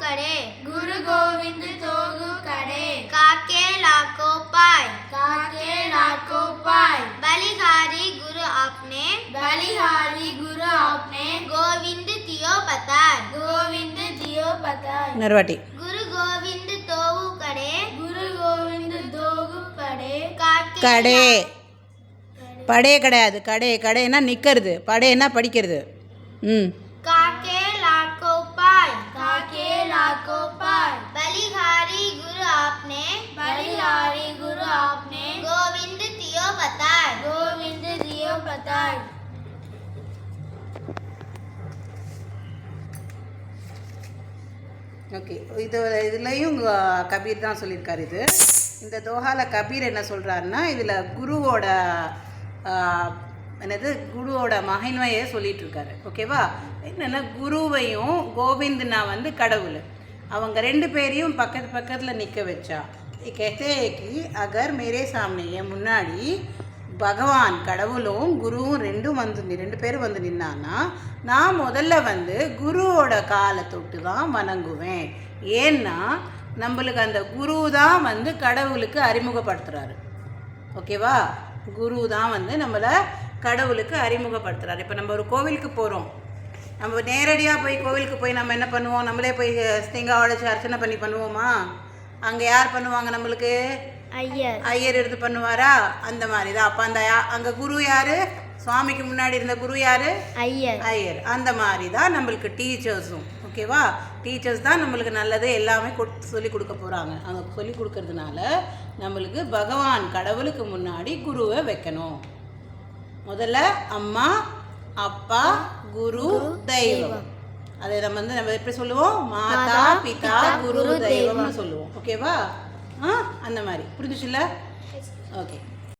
करे, गुरु गोविंद तोगु करे, काके लाखों पाए, बलिहारी गुरु आपने, गोविंद तियो बताए, नरवाटी गुरु गोविंद तोगु करे, கடே படே கிடையாது கடே கடைன்னா நிற்கிறது படேன்னா படிக்கிறது काके लाखों पाए, बलिहारी गुरु आपने, गोविंद तियो बताए, ஓகே இதுலேயும் கபீர் தான் சொல்லியிருக்காரு. இந்த தோஹாவில் கபீர் என்ன சொல்கிறாருன்னா இதில் குருவோட குருவோட மகிமையை சொல்லிகிட்ருக்காரு. ஓகேவா? என்னென்னா குருவையும் கோவிந்தனா கடவுள் அவங்க ரெண்டு பேரையும் பக்கத்தில் நிற்க வச்சா. कहते हैं कि अगर मेरे सामने என் முன்னாடி பகவான் கடவுளும் குருவும் ரெண்டு பேரும் நின்னான்னா நான் முதல்ல குருவோட காலை தொட்டு தான் வணங்குவேன். ஏன்னா நம்மளுக்கு அந்த குரு தான் கடவுளுக்கு அறிமுகப்படுத்துகிறாரு. ஓகேவா? குரு தான் நம்மளை கடவுளுக்கு அறிமுகப்படுத்துகிறாரு. இப்போ நம்ம ஒரு கோவிலுக்கு போகிறோம், நம்ம நேரடியாக போய் கோவிலுக்கு போய் நம்ம என்ன பண்ணுவோம், நம்மளே போய் தேங்காய் உடைச்சி அர்ச்சனை பண்ணி பண்ணுவோமா? அங்கே யார் பண்ணுவாங்க? நம்மளுக்கு ஐயர் எடுத்து பண்ணுவாரா? அந்த மாதிரி தான். அப்போ அங்கே குரு யார்? சுவாமிக்கு முன்னாடி இருந்த குரு யார்? ஐயர். அந்த மாதிரி தான் நம்மளுக்கு டீச்சர்ஸும். ஓகேவா? டீச்சர்ஸ் தான் நம்மளுக்கு நல்லது எல்லாமே சொல்லி கொடுக்க போகிறாங்க. அவங்க சொல்லி கொடுக்கறதுனால நம்மளுக்கு பகவான் கடவுளுக்கு முன்னாடி குருவை வைக்கணும். முதல்ல அம்மா, அப்பா, குரு, தெய்வம். அதை நம்ம எப்படி சொல்லுவோம்? மாதா, பிதா, குரு, தெய்வம்னு சொல்லுவோம். ஓகேவா? அந்த மாதிரி புரிஞ்சுச்சுல்ல? ஓகே.